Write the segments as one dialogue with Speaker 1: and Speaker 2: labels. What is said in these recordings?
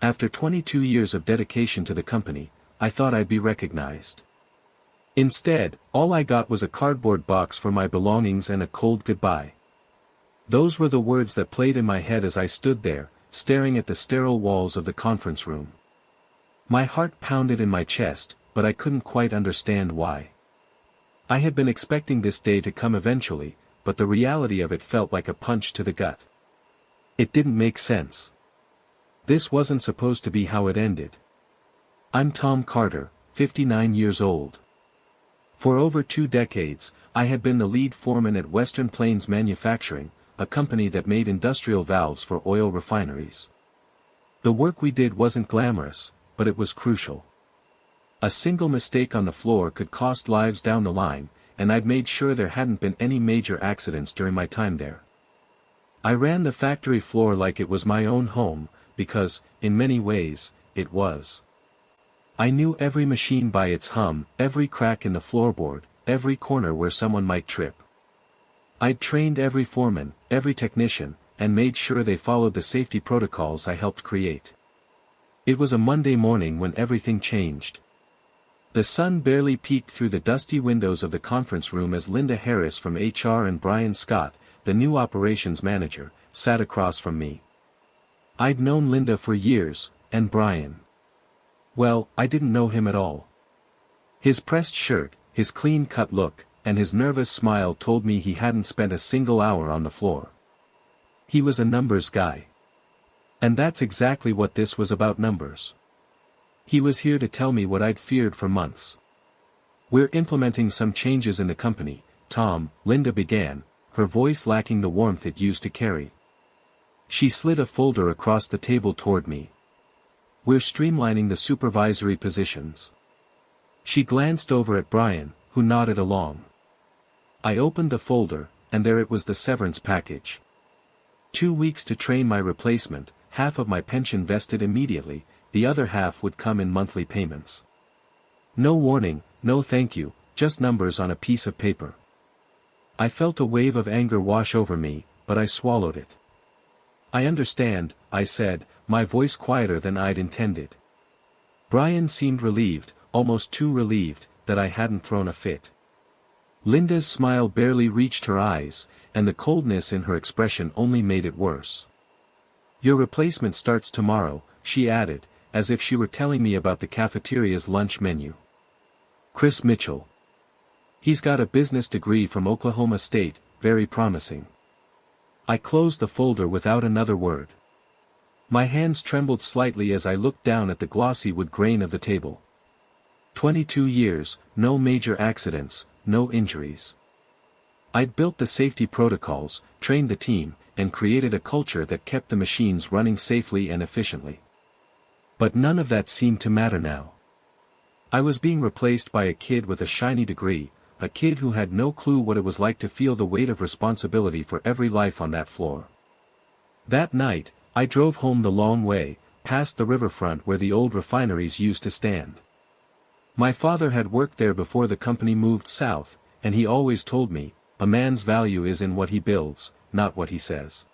Speaker 1: After 22 years of dedication to the company, I thought I'd be recognized. Instead, all I got was a cardboard box for my belongings and a cold goodbye. Those were the words that played in my head as I stood there, staring at the sterile walls of the conference room. My heart pounded in my chest, but I couldn't quite understand why. I had been expecting this day to come eventually, but the reality of it felt like a punch to the gut. It didn't make sense. This wasn't supposed to be how it ended. I'm Tom Carter, 59 years old. For over 2 decades, I had been the lead foreman at Western Plains Manufacturing, a company that made industrial valves for oil refineries. The work we did wasn't glamorous, but it was crucial. A single mistake on the floor could cost lives down the line, and I'd made sure there hadn't been any major accidents during my time there. I ran the factory floor like it was my own home, because, in many ways, it was. I knew every machine by its hum, every crack in the floorboard, every corner where someone might trip. I'd trained every foreman, every technician, and made sure they followed the safety protocols I helped create. It was a Monday morning when everything changed. The sun barely peeked through the dusty windows of the conference room as Linda Harris from HR and Brian Scott, the new operations manager, sat across from me. I'd known Linda for years, and Brian. Well, I didn't know him at all. His pressed shirt, his clean-cut look, and his nervous smile told me he hadn't spent a single hour on the floor. He was a numbers guy. And that's exactly what this was about: numbers. He was here to tell me what I'd feared for months. "We're implementing some changes in the company, Tom," Linda began, her voice lacking the warmth it used to carry. She slid a folder across the table toward me. "We're streamlining the supervisory positions." She glanced over at Brian, who nodded along. I opened the folder, and there it was, the severance package. 2 weeks to train my replacement, half of my pension vested immediately, the other half would come in monthly payments. No warning, no thank you, just numbers on a piece of paper. I felt a wave of anger wash over me, but I swallowed it. "I understand," I said, my voice quieter than I'd intended. Brian seemed relieved, almost too relieved, that I hadn't thrown a fit. Linda's smile barely reached her eyes, and the coldness in her expression only made it worse. "Your replacement starts tomorrow," she added, as if she were telling me about the cafeteria's lunch menu. "Chris Mitchell. He's got a business degree from Oklahoma State, very promising." I closed the folder without another word. My hands trembled slightly as I looked down at the glossy wood grain of the table. 22 years, no major accidents, no injuries. I'd built the safety protocols, trained the team, and created a culture that kept the machines running safely and efficiently. But none of that seemed to matter now. I was being replaced by a kid with a shiny degree, a kid who had no clue what it was like to feel the weight of responsibility for every life on that floor. That night, I drove home the long way, past the riverfront where the old refineries used to stand. My father had worked there before the company moved south, and he always told me, "A man's value is in what he builds, not what he says."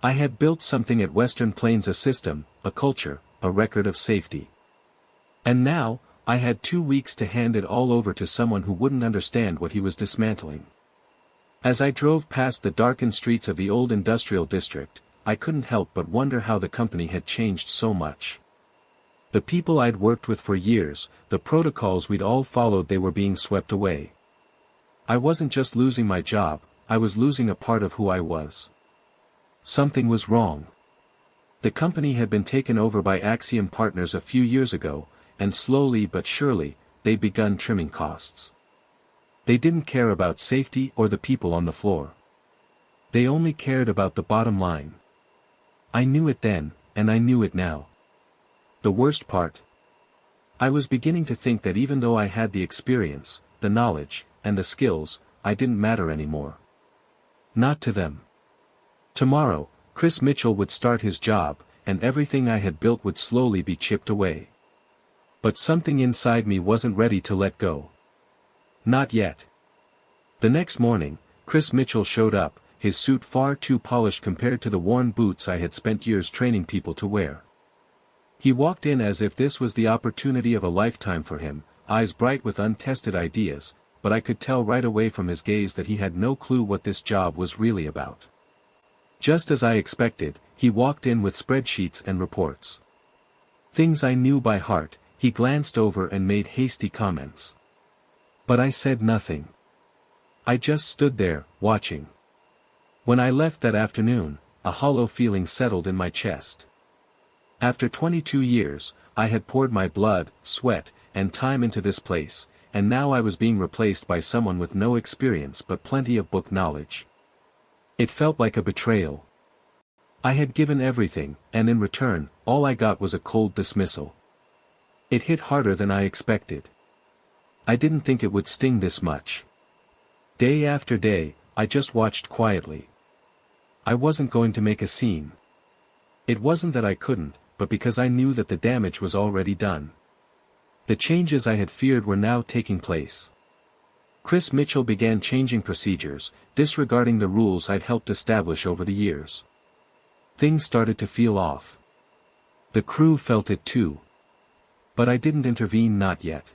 Speaker 1: I had built something at Western Plains: a system, a culture, a record of safety. And now, I had 2 weeks to hand it all over to someone who wouldn't understand what he was dismantling. As I drove past the darkened streets of the old industrial district, I couldn't help but wonder how the company had changed so much. The people I'd worked with for years, the protocols we'd all followed, they were being swept away. I wasn't just losing my job, I was losing a part of who I was. Something was wrong. The company had been taken over by Axiom Partners a few years ago, and slowly but surely, they'd begun trimming costs. They didn't care about safety or the people on the floor. They only cared about the bottom line. I knew it then, and I knew it now. The worst part? I was beginning to think that even though I had the experience, the knowledge, and the skills, I didn't matter anymore. Not to them. Tomorrow, Chris Mitchell would start his job, and everything I had built would slowly be chipped away. But something inside me wasn't ready to let go. Not yet. The next morning, Chris Mitchell showed up, his suit far too polished compared to the worn boots I had spent years training people to wear. He walked in as if this was the opportunity of a lifetime for him, eyes bright with untested ideas, but I could tell right away from his gaze that he had no clue what this job was really about. Just as I expected, he walked in with spreadsheets and reports. Things I knew by heart. He glanced over and made hasty comments. But I said nothing. I just stood there, watching. When I left that afternoon, a hollow feeling settled in my chest. After 22 years, I had poured my blood, sweat, and time into this place, and now I was being replaced by someone with no experience but plenty of book knowledge. It felt like a betrayal. I had given everything, and in return, all I got was a cold dismissal. It hit harder than I expected. I didn't think it would sting this much. Day after day, I just watched quietly. I wasn't going to make a scene. It wasn't that I couldn't, but because I knew that the damage was already done. The changes I had feared were now taking place. Chris Mitchell began changing procedures, disregarding the rules I'd helped establish over the years. Things started to feel off. The crew felt it too. But I didn't intervene, not yet.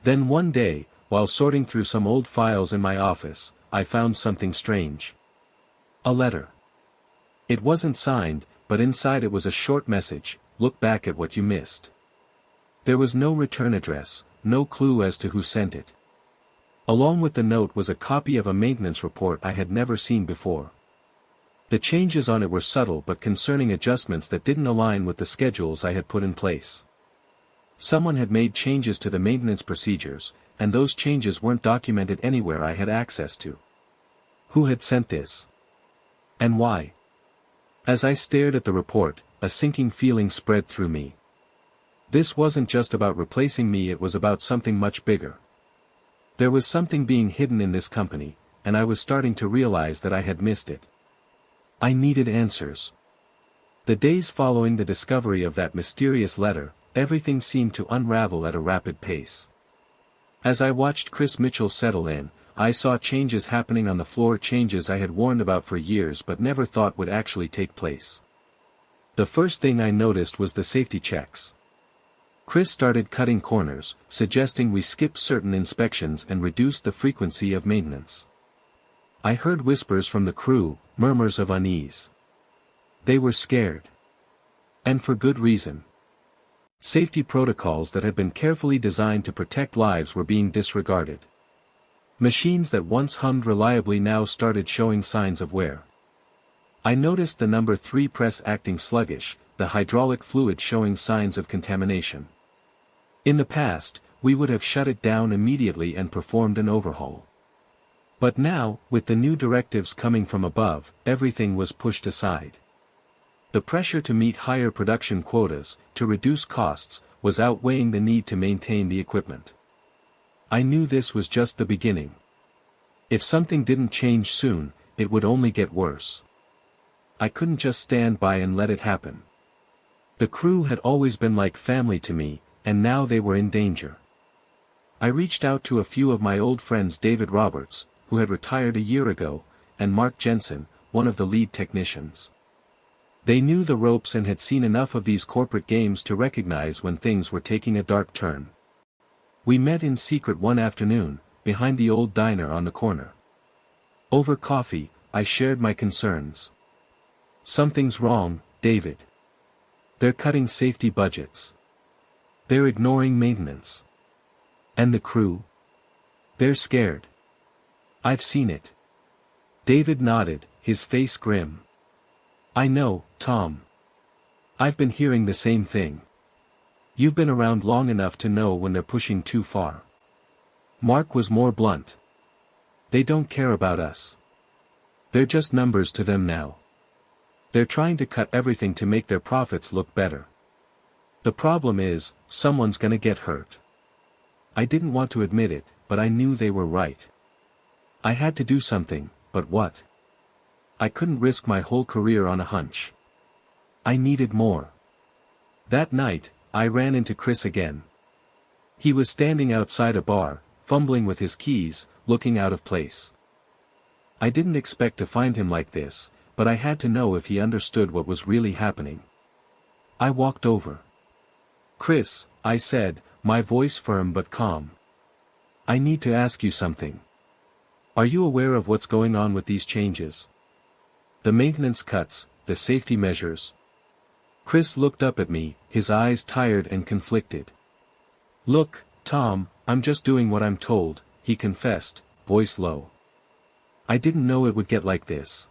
Speaker 1: Then one day, while sorting through some old files in my office, I found something strange. A letter. It wasn't signed, but inside it was a short message: look back at what you missed. There was no return address, no clue as to who sent it. Along with the note was a copy of a maintenance report I had never seen before. The changes on it were subtle but concerning adjustments that didn't align with the schedules I had put in place. Someone had made changes to the maintenance procedures, and those changes weren't documented anywhere I had access to. Who had sent this? And why? As I stared at the report, a sinking feeling spread through me. This wasn't just about replacing me, it was about something much bigger. There was something being hidden in this company, and I was starting to realize that I had missed it. I needed answers. The days following the discovery of that mysterious letter, everything seemed to unravel at a rapid pace. As I watched Chris Mitchell settle in, I saw changes happening on the floor, changes I had warned about for years but never thought would actually take place. The first thing I noticed was the safety checks. Chris started cutting corners, suggesting we skip certain inspections and reduce the frequency of maintenance. I heard whispers from the crew, murmurs of unease. They were scared. And for good reason. Safety protocols that had been carefully designed to protect lives were being disregarded. Machines that once hummed reliably now started showing signs of wear. I noticed the number 3 press acting sluggish, the hydraulic fluid showing signs of contamination. In the past, we would have shut it down immediately and performed an overhaul. But now, with the new directives coming from above, everything was pushed aside. The pressure to meet higher production quotas, to reduce costs, was outweighing the need to maintain the equipment. I knew this was just the beginning. If something didn't change soon, it would only get worse. I couldn't just stand by and let it happen. The crew had always been like family to me, and now they were in danger. I reached out to a few of my old friends, David Roberts, who had retired a year ago, and Mark Jensen, one of the lead technicians. They knew the ropes and had seen enough of these corporate games to recognize when things were taking a dark turn. We met in secret one afternoon, behind the old diner on the corner. Over coffee, I shared my concerns. Something's wrong, David. They're cutting safety budgets. They're ignoring maintenance. And the crew? They're scared. I've seen it. David nodded, his face grim. I know, Tom. I've been hearing the same thing. You've been around long enough to know when they're pushing too far. Mark was more blunt. They don't care about us. They're just numbers to them now. They're trying to cut everything to make their profits look better. The problem is, someone's gonna get hurt. I didn't want to admit it, but I knew they were right. I had to do something, but what? I couldn't risk my whole career on a hunch. I needed more. That night, I ran into Chris again. He was standing outside a bar, fumbling with his keys, looking out of place. I didn't expect to find him like this, but I had to know if he understood what was really happening. I walked over. "Chris," I said, my voice firm but calm. "I need to ask you something. Are you aware of what's going on with these changes? The maintenance cuts, the safety measures?" Chris looked up at me, his eyes tired and conflicted. "Look, Tom, I'm just doing what I'm told," he confessed, voice low. "I didn't know it would get like this.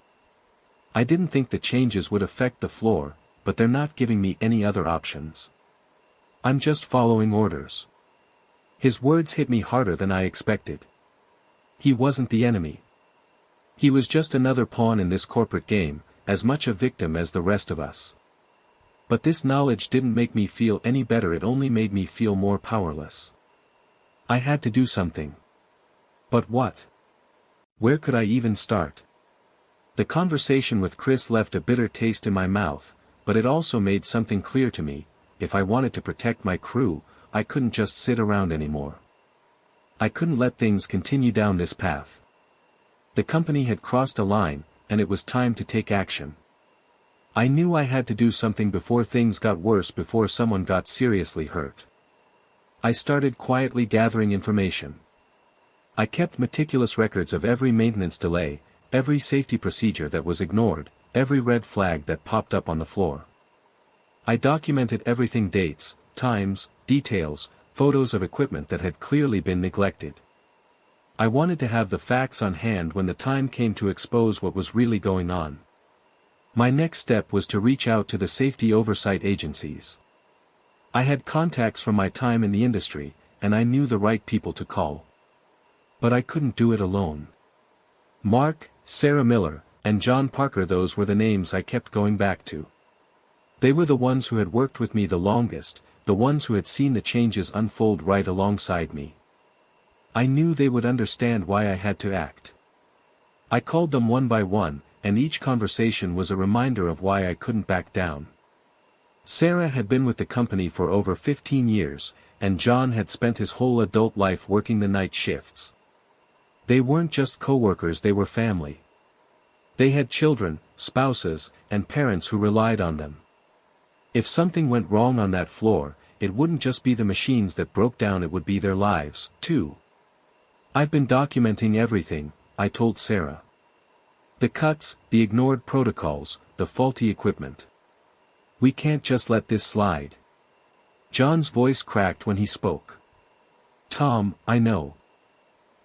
Speaker 1: I didn't think the changes would affect the floor, but they're not giving me any other options. I'm just following orders." His words hit me harder than I expected. He wasn't the enemy. He was just another pawn in this corporate game, as much a victim as the rest of us. But this knowledge didn't make me feel any better, it only made me feel more powerless. I had to do something. But what? Where could I even start? The conversation with Chris left a bitter taste in my mouth, but it also made something clear to me: if I wanted to protect my crew, I couldn't just sit around anymore. I couldn't let things continue down this path. The company had crossed a line, and it was time to take action. I knew I had to do something before things got worse, before someone got seriously hurt. I started quietly gathering information. I kept meticulous records of every maintenance delay, every safety procedure that was ignored, every red flag that popped up on the floor. I documented everything: dates, times, details, photos of equipment that had clearly been neglected. I wanted to have the facts on hand when the time came to expose what was really going on. My next step was to reach out to the safety oversight agencies. I had contacts from my time in the industry, and I knew the right people to call. But I couldn't do it alone. Mark, Sarah Miller, and John Parker, those were the names I kept going back to. They were the ones who had worked with me the longest, the ones who had seen the changes unfold right alongside me. I knew they would understand why I had to act. I called them one by one, and each conversation was a reminder of why I couldn't back down. Sarah had been with the company for over 15 years, and John had spent his whole adult life working the night shifts. They weren't just co-workers, they were family. They had children, spouses, and parents who relied on them. If something went wrong on that floor, it wouldn't just be the machines that broke down, it would be their lives, too. "I've been documenting everything," I told Sarah. "The cuts, the ignored protocols, the faulty equipment. We can't just let this slide." John's voice cracked when he spoke. "Tom, I know.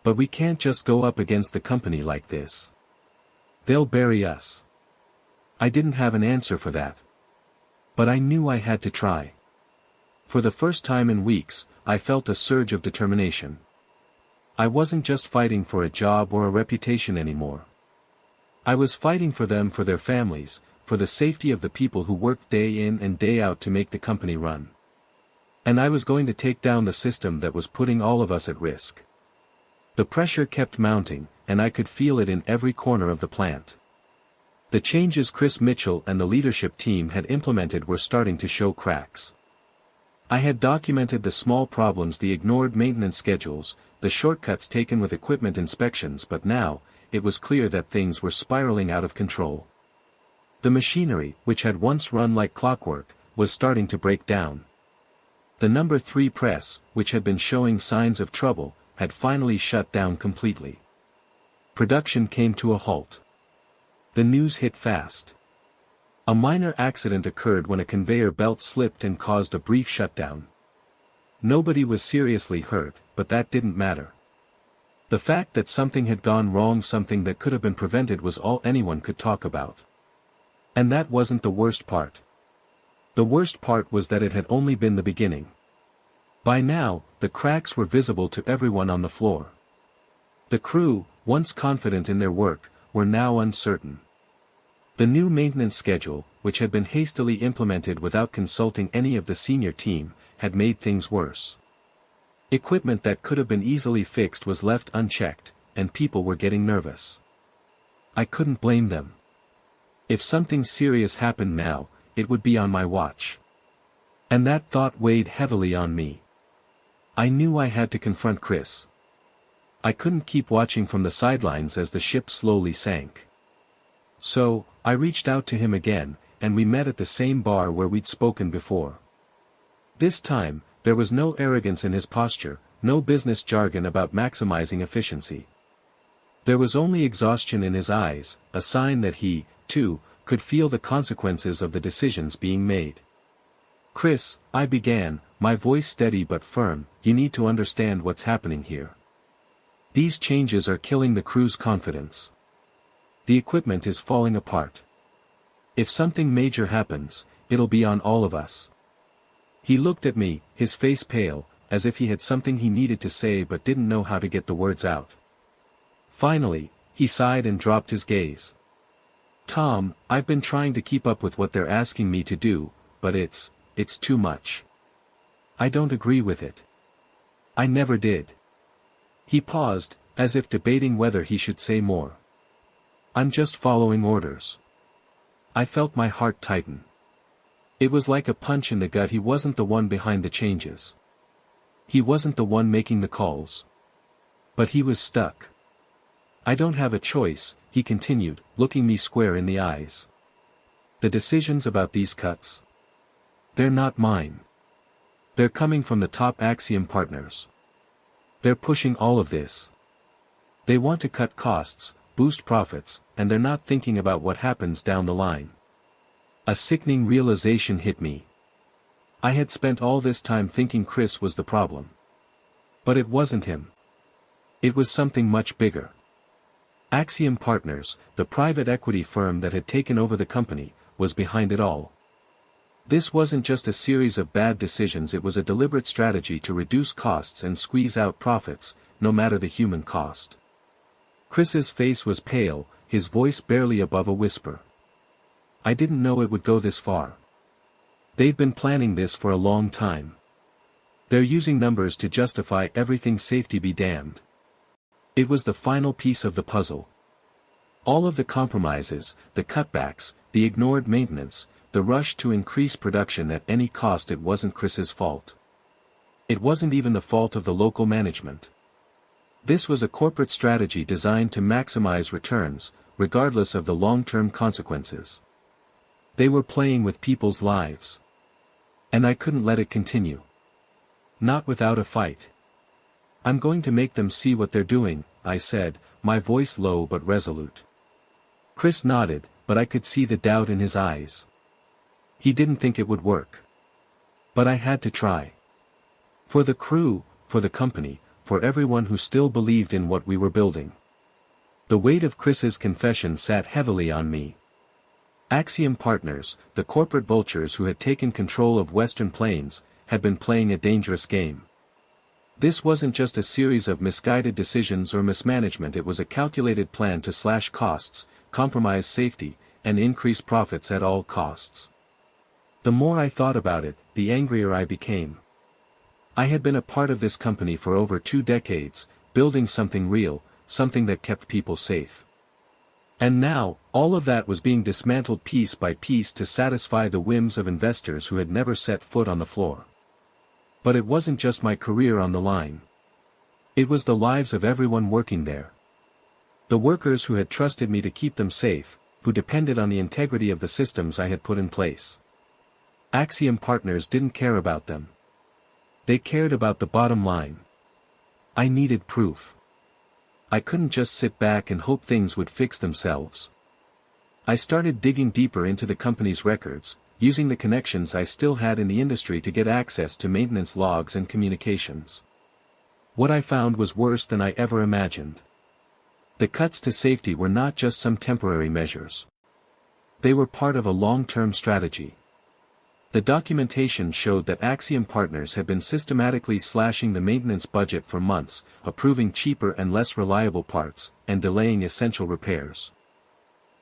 Speaker 1: But we can't just go up against the company like this. They'll bury us." I didn't have an answer for that. But I knew I had to try. For the first time in weeks, I felt a surge of determination. I wasn't just fighting for a job or a reputation anymore. I was fighting for them, for their families, for the safety of the people who worked day in and day out to make the company run. And I was going to take down the system that was putting all of us at risk. The pressure kept mounting, and I could feel it in every corner of the plant. The changes Chris Mitchell and the leadership team had implemented were starting to show cracks. I had documented the small problems, the ignored maintenance schedules, the shortcuts taken with equipment inspections, but now, it was clear that things were spiraling out of control. The machinery, which had once run like clockwork, was starting to break down. The number 3 press, which had been showing signs of trouble, had finally shut down completely. Production came to a halt. The news hit fast. A minor accident occurred when a conveyor belt slipped and caused a brief shutdown. Nobody was seriously hurt, but that didn't matter. The fact that something had gone wrong, something that could have been prevented, was all anyone could talk about. And that wasn't the worst part. The worst part was that it had only been the beginning. By now, the cracks were visible to everyone on the floor. The crew, once confident in their work, were now uncertain. The new maintenance schedule, which had been hastily implemented without consulting any of the senior team, had made things worse. Equipment that could have been easily fixed was left unchecked, and people were getting nervous. I couldn't blame them. If something serious happened now, it would be on my watch. And that thought weighed heavily on me. I knew I had to confront Chris. I couldn't keep watching from the sidelines as the ship slowly sank. So, I reached out to him again, and we met at the same bar where we'd spoken before. This time, there was no arrogance in his posture, no business jargon about maximizing efficiency. There was only exhaustion in his eyes, a sign that he, too, could feel the consequences of the decisions being made. "Chris," I began, my voice steady but firm, "you need to understand what's happening here. These changes are killing the crew's confidence. The equipment is falling apart. If something major happens, it'll be on all of us." He looked at me, his face pale, as if he had something he needed to say but didn't know how to get the words out. Finally, he sighed and dropped his gaze. "Tom, I've been trying to keep up with what they're asking me to do, but it's too much. I don't agree with it. I never did." He paused, as if debating whether he should say more. "I'm just following orders." I felt my heart tighten. It was like a punch in the gut. He wasn't the one behind the changes. He wasn't the one making the calls. But he was stuck. "I don't have a choice," he continued, looking me square in the eyes. "The decisions about these cuts, they're not mine. They're coming from the top Axiom partners. They're pushing all of this. They want to cut costs, boost profits, and they're not thinking about what happens down the line." A sickening realization hit me. I had spent all this time thinking Chris was the problem. But it wasn't him. It was something much bigger. Axiom Partners, the private equity firm that had taken over the company, was behind it all. This wasn't just a series of bad decisions. It was a deliberate strategy to reduce costs and squeeze out profits, no matter the human cost. Chris's face was pale, his voice barely above a whisper. "I didn't know it would go this far. They've been planning this for a long time. They're using numbers to justify everything. Safety be damned." It was the final piece of the puzzle. All of the compromises, the cutbacks, the ignored maintenance, the rush to increase production at any cost. It wasn't Chris's fault. It wasn't even the fault of the local management. This was a corporate strategy designed to maximize returns, regardless of the long-term consequences. They were playing with people's lives. And I couldn't let it continue. Not without a fight. "I'm going to make them see what they're doing," I said, my voice low but resolute. Chris nodded, but I could see the doubt in his eyes. He didn't think it would work. But I had to try. For the crew, for the company, for everyone who still believed in what we were building. The weight of Chris's confession sat heavily on me. Axiom Partners, the corporate vultures who had taken control of Western Plains, had been playing a dangerous game. This wasn't just a series of misguided decisions or mismanagement. It was a calculated plan to slash costs, compromise safety, and increase profits at all costs. The more I thought about it, the angrier I became. I had been a part of this company for over 2 decades, building something real, something that kept people safe. And now, all of that was being dismantled piece by piece to satisfy the whims of investors who had never set foot on the floor. But it wasn't just my career on the line. It was the lives of everyone working there. The workers who had trusted me to keep them safe, who depended on the integrity of the systems I had put in place. Axiom Partners didn't care about them. They cared about the bottom line. I needed proof. I couldn't just sit back and hope things would fix themselves. I started digging deeper into the company's records, using the connections I still had in the industry to get access to maintenance logs and communications. What I found was worse than I ever imagined. The cuts to safety were not just some temporary measures. They were part of a long-term strategy. The documentation showed that Axiom Partners had been systematically slashing the maintenance budget for months, approving cheaper and less reliable parts, and delaying essential repairs.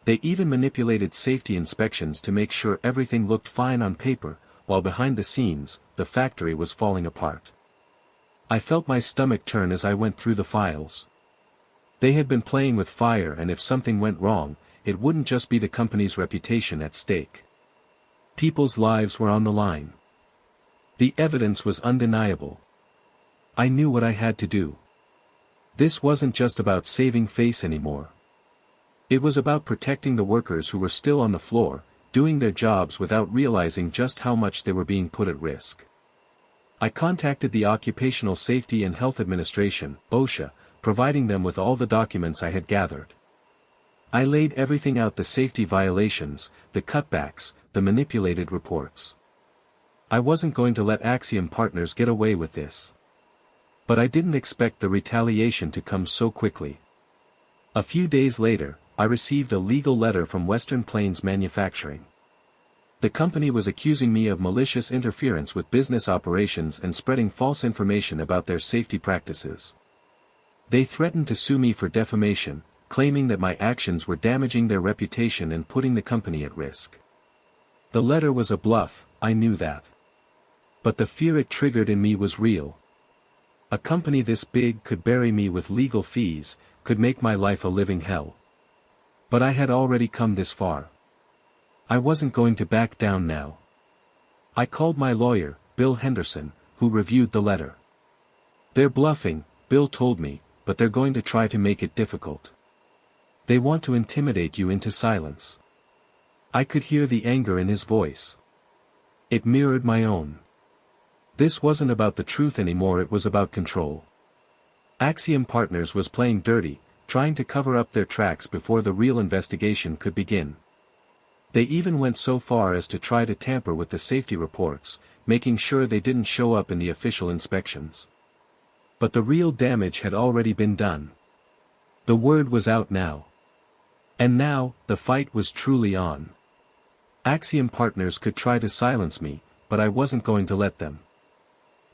Speaker 1: They even manipulated safety inspections to make sure everything looked fine on paper, while behind the scenes, the factory was falling apart. I felt my stomach turn as I went through the files. They had been playing with fire, and if something went wrong, it wouldn't just be the company's reputation at stake. People's lives were on the line. The evidence was undeniable. I knew what I had to do. This wasn't just about saving face anymore. It was about protecting the workers who were still on the floor, doing their jobs without realizing just how much they were being put at risk. I contacted the Occupational Safety and Health Administration, OSHA, providing them with all the documents I had gathered. I laid everything out: the safety violations, the cutbacks, the manipulated reports. I wasn't going to let Axiom Partners get away with this. But I didn't expect the retaliation to come so quickly. A few days later, I received a legal letter from Western Plains Manufacturing. The company was accusing me of malicious interference with business operations and spreading false information about their safety practices. They threatened to sue me for defamation, claiming that my actions were damaging their reputation and putting the company at risk. The letter was a bluff, I knew that. But the fear it triggered in me was real. A company this big could bury me with legal fees, could make my life a living hell. But I had already come this far. I wasn't going to back down now. I called my lawyer, Bill Henderson, who reviewed the letter. "They're bluffing," Bill told me, "but they're going to try to make it difficult. They want to intimidate you into silence." I could hear the anger in his voice. It mirrored my own. This wasn't about the truth anymore, it was about control. Axiom Partners was playing dirty, trying to cover up their tracks before the real investigation could begin. They even went so far as to try to tamper with the safety reports, making sure they didn't show up in the official inspections. But the real damage had already been done. The word was out now. And now, the fight was truly on. Axiom Partners could try to silence me, but I wasn't going to let them.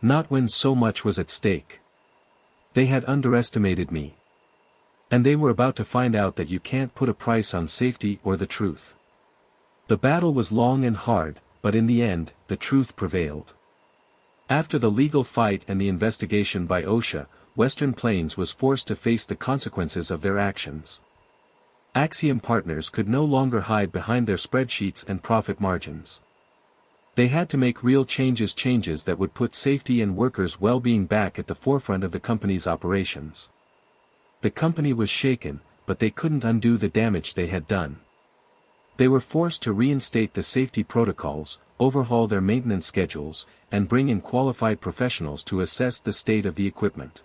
Speaker 1: Not when so much was at stake. They had underestimated me. And they were about to find out that you can't put a price on safety or the truth. The battle was long and hard, but in the end, the truth prevailed. After the legal fight and the investigation by OSHA, Western Plains was forced to face the consequences of their actions. Axiom Partners could no longer hide behind their spreadsheets and profit margins. They had to make real changes that would put safety and workers' well-being back at the forefront of the company's operations. The company was shaken, but they couldn't undo the damage they had done. They were forced to reinstate the safety protocols, overhaul their maintenance schedules, and bring in qualified professionals to assess the state of the equipment.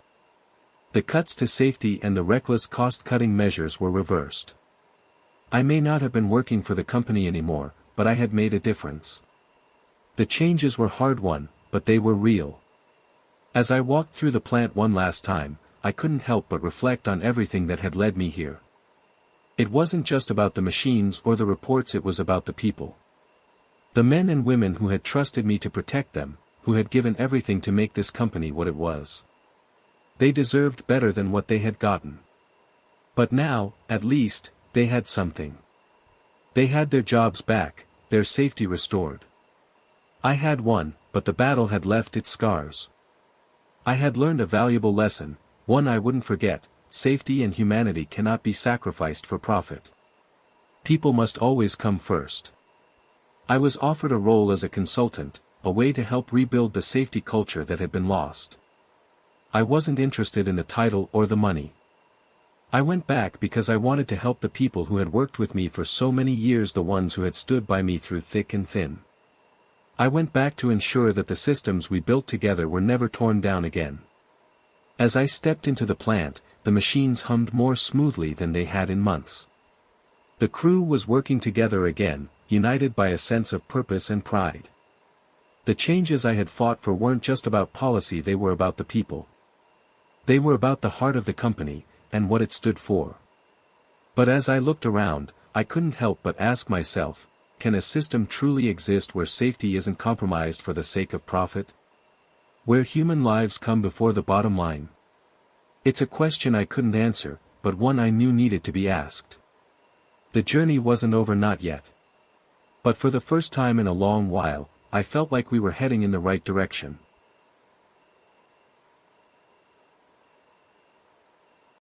Speaker 1: The cuts to safety and the reckless cost-cutting measures were reversed. I may not have been working for the company anymore, but I had made a difference. The changes were hard-won, but they were real. As I walked through the plant one last time, I couldn't help but reflect on everything that had led me here. It wasn't just about the machines or the reports, it was about the people. The men and women who had trusted me to protect them, who had given everything to make this company what it was. They deserved better than what they had gotten. But now, at least, they had something. They had their jobs back, their safety restored. I had won, but the battle had left its scars. I had learned a valuable lesson, one I wouldn't forget: safety and humanity cannot be sacrificed for profit. People must always come first. I was offered a role as a consultant, a way to help rebuild the safety culture that had been lost. I wasn't interested in the title or the money. I went back because I wanted to help the people who had worked with me for so many years, the ones who had stood by me through thick and thin. I went back to ensure that the systems we built together were never torn down again. As I stepped into the plant, the machines hummed more smoothly than they had in months. The crew was working together again, united by a sense of purpose and pride. The changes I had fought for weren't just about policy, they were about the people. They were about the heart of the company, and what it stood for. But as I looked around, I couldn't help but ask myself, can a system truly exist where safety isn't compromised for the sake of profit? Where human lives come before the bottom line? It's a question I couldn't answer, but one I knew needed to be asked. The journey wasn't over, not yet. But for the first time in a long while, I felt like we were heading in the right direction.